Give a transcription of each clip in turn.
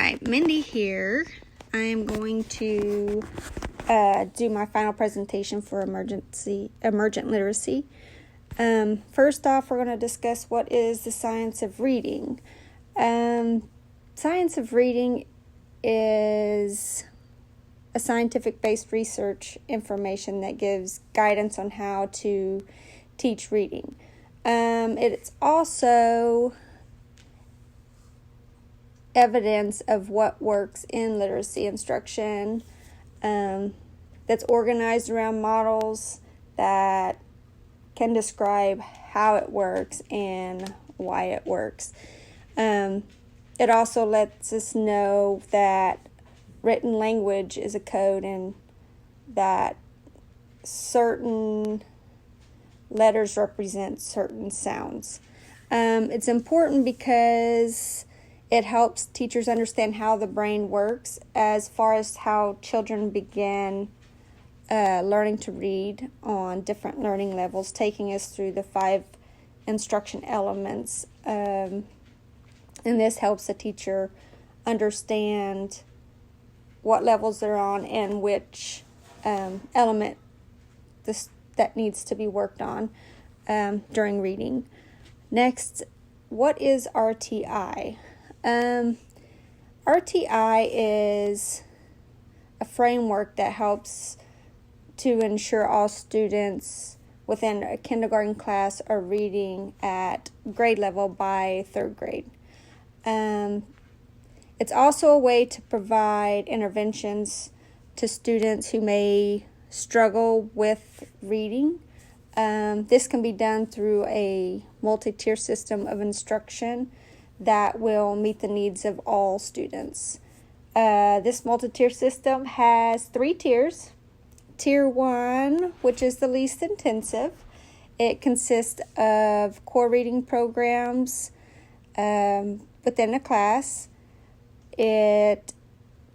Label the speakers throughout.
Speaker 1: Hi, Mindy here. I am going to do my final presentation for emergent literacy. First off, we're going to discuss what is the science of reading. Science of reading is a scientific-based research information that gives guidance on how to teach reading. It's also evidence of what works in literacy instruction that's organized around models that can describe how it works and why it works. It also lets us know that written language is a code and that certain letters represent certain sounds. It's important because it helps teachers understand how the brain works as far as how children begin learning to read on different learning levels, taking us through the 5 instruction elements. And this helps the teacher understand what levels they're on and which element that needs to be worked on during reading. Next, what is RTI? RTI is a framework that helps to ensure all students within a kindergarten class are reading at grade level by 3rd grade. It's also a way to provide interventions to students who may struggle with reading. This can be done through a multi-tier system of instruction that will meet the needs of all students. This multi-tier system has 3 tiers. Tier 1, which is the least intensive. It consists of core reading programs within a class. It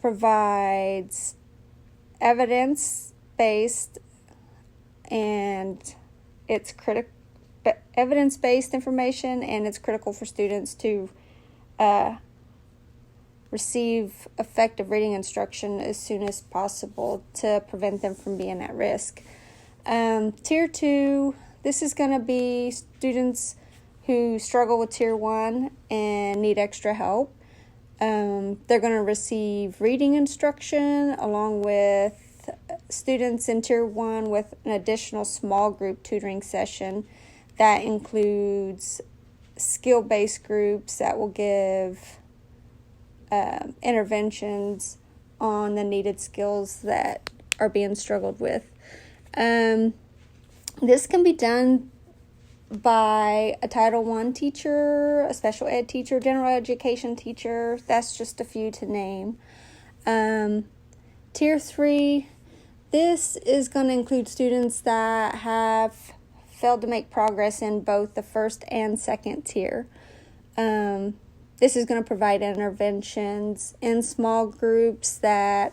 Speaker 1: provides evidence-based and it's evidence-based information, and it's critical for students to receive effective reading instruction as soon as possible to prevent them from being at risk. Tier 2, this is going to be students who struggle with Tier 1 and need extra help. They're going to receive reading instruction along with students in Tier 1 with an additional small group tutoring session that includes skill-based groups that will give interventions on the needed skills that are being struggled with. This can be done by a Title I teacher, a special ed teacher, general education teacher. That's just a few to name. Tier 3, this is going to include students that have failed to make progress in both the 1st and 2nd tier. This is going to provide interventions in small groups that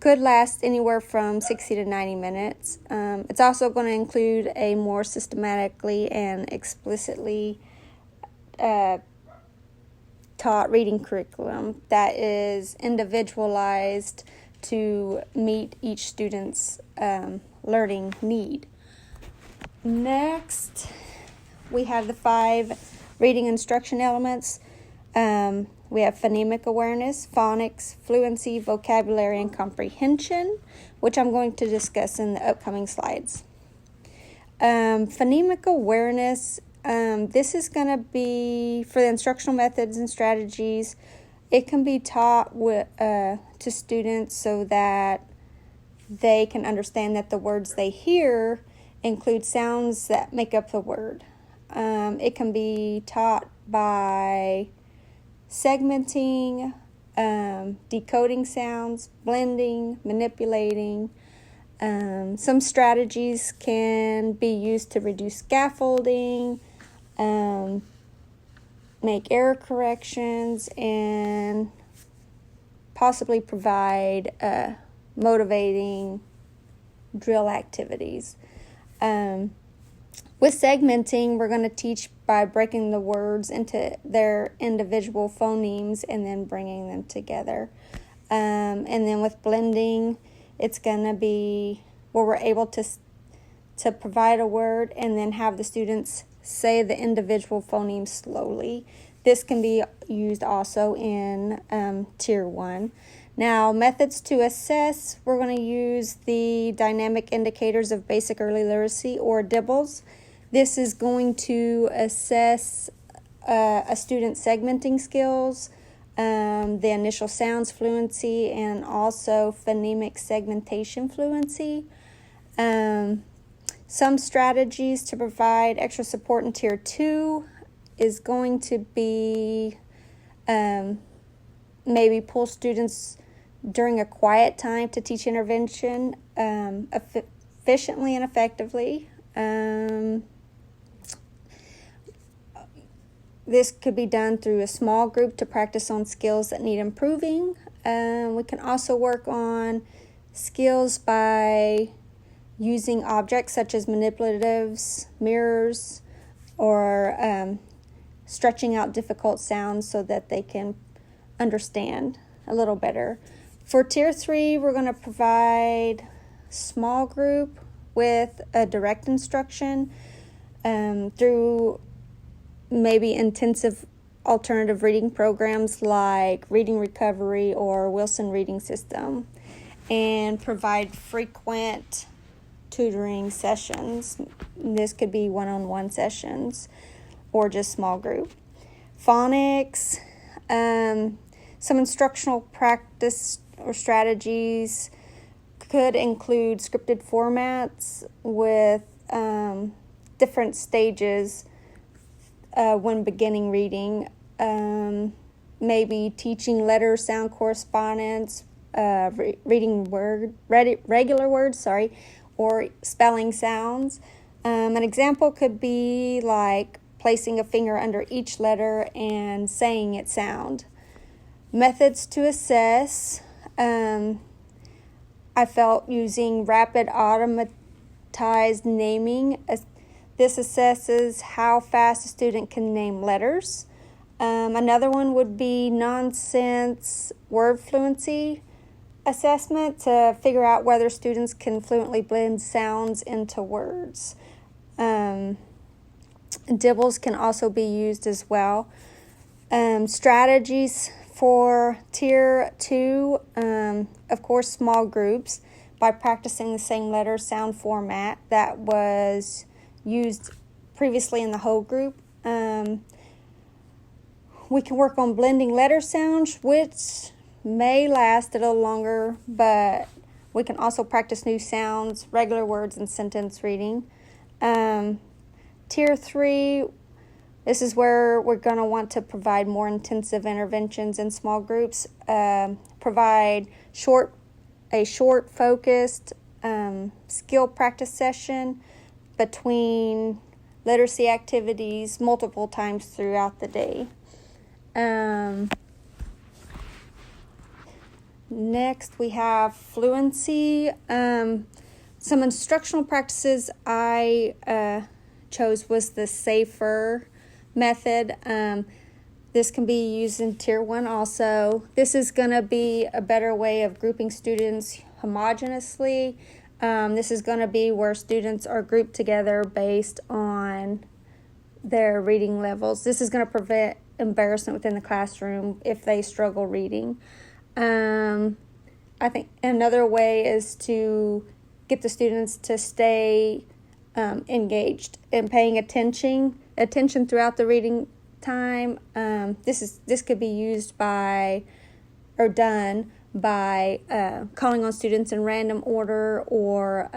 Speaker 1: could last anywhere from 60 to 90 minutes. It's also going to include a more systematically and explicitly taught reading curriculum that is individualized to meet each student's learning need. Next, we have the 5 reading instruction elements. We have phonemic awareness, phonics, fluency, vocabulary, and comprehension, which I'm going to discuss in the upcoming slides. Phonemic awareness, this is going to be for the instructional methods and strategies. It can be taught to students so that they can understand that the words they hear include sounds that make up the word. It can be taught by segmenting, decoding sounds, blending, manipulating. Some strategies can be used to reduce scaffolding, make error corrections, and possibly provide motivating drill activities. With segmenting, we're going to teach by breaking the words into their individual phonemes and then bringing them together. And then with blending, it's going to be where we're able to provide a word and then have the students say the individual phonemes slowly. This can be used also in Tier 1. Now, methods to assess, we're going to use the dynamic indicators of basic early literacy, or DIBELS. This is going to assess a student's segmenting skills, the initial sounds fluency, and also phonemic segmentation fluency. Some strategies to provide extra support in Tier 2 is going to be maybe pull students during a quiet time to teach intervention efficiently and effectively. This could be done through a small group to practice on skills that need improving. We can also work on skills by using objects such as manipulatives, mirrors, or stretching out difficult sounds so that they can understand a little better. For Tier 3, we're going to provide small group with a direct instruction through maybe intensive alternative reading programs like Reading Recovery or Wilson Reading System, and provide frequent tutoring sessions. This could be one-on-one sessions or just small group. Phonics, some instructional practice or strategies could include scripted formats with different stages when beginning reading, maybe teaching letter sound correspondence, reading regular words, or spelling sounds. An example could be like placing a finger under each letter and saying its sound. Methods to assess, I felt using rapid automatized naming. This assesses how fast a student can name letters. Another one would be nonsense word fluency assessment to figure out whether students can fluently blend sounds into words. DIBELS can also be used as well. Strategies for Tier 2, of course, small groups by practicing the same letter sound format that was used previously in the whole group. We can work on blending letter sounds, which may last a little longer, but we can also practice new sounds, regular words, and sentence reading. Tier 3, this is where we're going to want to provide more intensive interventions in small groups, provide a short focused skill practice session between literacy activities multiple times throughout the day. Next, we have fluency. Some instructional practices I chose was the SAFER method. This can be used in Tier 1 also. This is going to be a better way of grouping students homogeneously. This is going to be where students are grouped together based on their reading levels. This is going to prevent embarrassment within the classroom if they struggle reading. I think another way is to get the students to stay engaged and paying attention throughout the reading time. This could be used by or done by calling on students in random order, or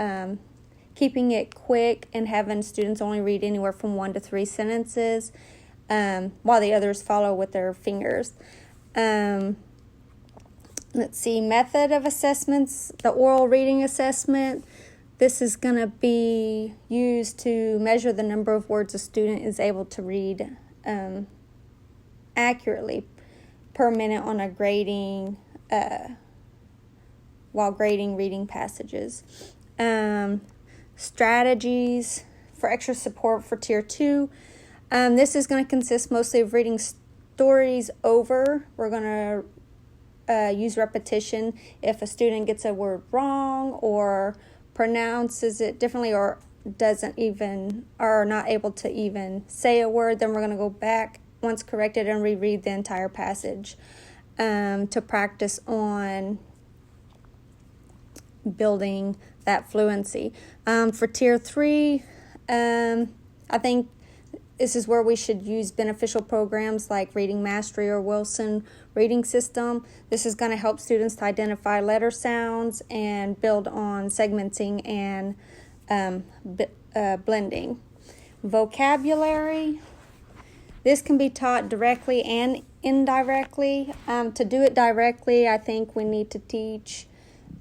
Speaker 1: keeping it quick and having students only read anywhere from 1 to 3 sentences, while the others follow with their fingers. Let's see, method of assessments, the oral reading assessment. This is going to be used to measure the number of words a student is able to read accurately per minute on a grading, while grading reading passages. Strategies for extra support for Tier 2. This is going to consist mostly of reading stories over. We're going to use repetition if a student gets a word wrong or pronounces it differently or doesn't even, or not able to even say a word. Then we're going to go back once corrected and reread the entire passage to practice on building that fluency. For Tier 3, I think this is where we should use beneficial programs like Reading Mastery or Wilson Reading System. This is going to help students to identify letter sounds and build on segmenting and blending. Vocabulary. This can be taught directly and indirectly. To do it directly, I think we need to teach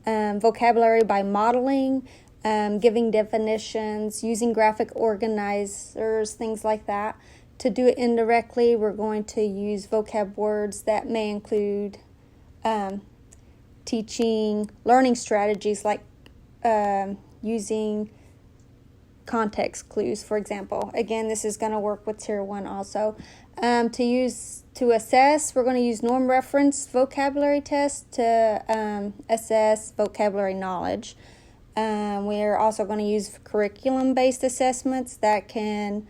Speaker 1: vocabulary by modeling, giving definitions, using graphic organizers, things like that. To do it indirectly, we're going to use vocab words that may include teaching learning strategies like using context clues, for example. Again, this is going to work with Tier 1 also. To assess, we're going to use norm reference vocabulary tests to assess vocabulary knowledge. We're also going to use curriculum-based assessments that can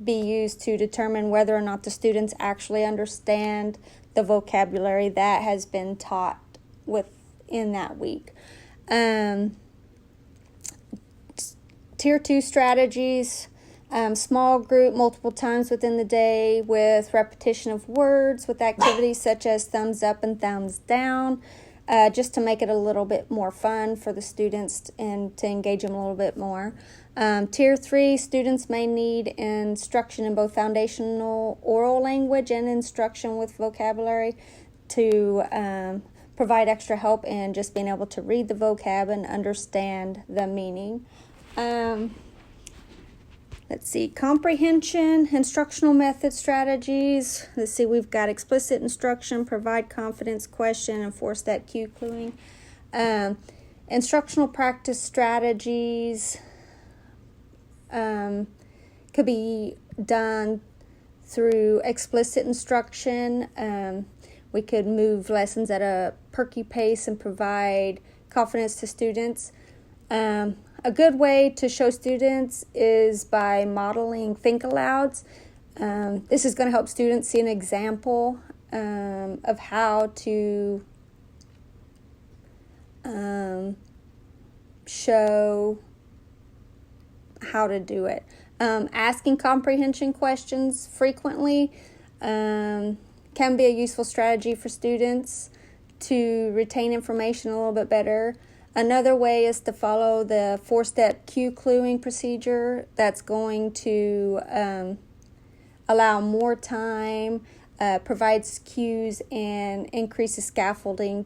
Speaker 1: be used to determine whether or not the students actually understand the vocabulary that has been taught within that week. Tier 2 strategies, small group multiple times within the day with repetition of words with activities such as thumbs up and thumbs down, just to make it a little bit more fun for the students and to engage them a little bit more. Tier 3, students may need instruction in both foundational oral language and instruction with vocabulary to provide extra help in just being able to read the vocab and understand the meaning. Let's see, comprehension, instructional method strategies. Let's see, we've got explicit instruction, provide confidence, question, and 4-step cue cluing. Instructional practice strategies could be done through explicit instruction. We could move lessons at a perky pace and provide confidence to students. A good way to show students is by modeling think alouds. This is going to help students see an example of how to show how to do it. Asking comprehension questions frequently can be a useful strategy for students to retain information a little bit better. Another way is to follow the 4-step cue cluing procedure. That's going to allow more time, provides cues, and increases scaffolding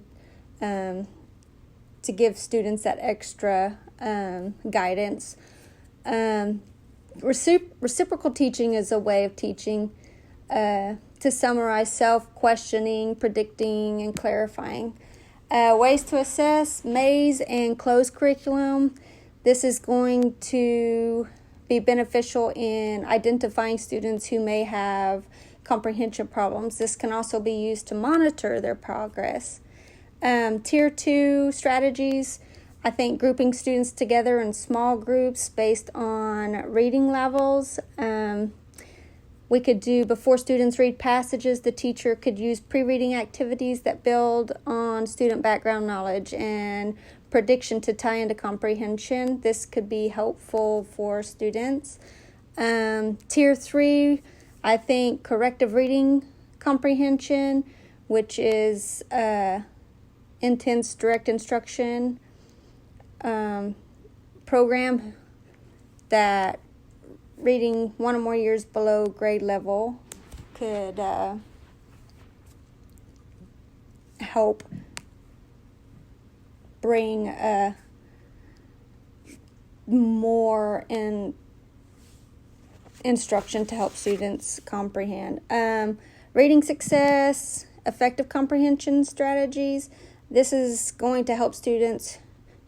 Speaker 1: to give students that extra guidance. Reciprocal teaching is a way of teaching to summarize self-questioning, predicting, and clarifying. Ways to assess, maze, and closed curriculum. This is going to be beneficial in identifying students who may have comprehension problems. This can also be used to monitor their progress. Tier 2 strategies, I think grouping students together in small groups based on reading levels. We could do, before students read passages, the teacher could use pre-reading activities that build on student background knowledge and prediction to tie into comprehension. This could be helpful for students. Tier 3, I think corrective reading comprehension, which is intense direct instruction program that reading 1 or more years below grade level could help bring more instruction to help students comprehend. Reading success, effective comprehension strategies. This is going to help students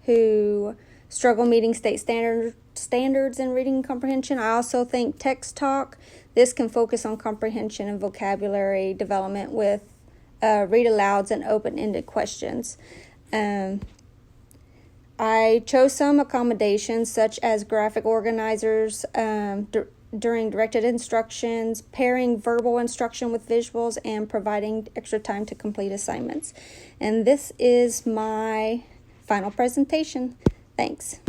Speaker 1: who struggle meeting state standards in reading comprehension. I also think text talk. This can focus on comprehension and vocabulary development with read alouds and open-ended questions. I chose some accommodations such as graphic organizers during directed instructions, pairing verbal instruction with visuals, and providing extra time to complete assignments. And this is my final presentation. Thanks.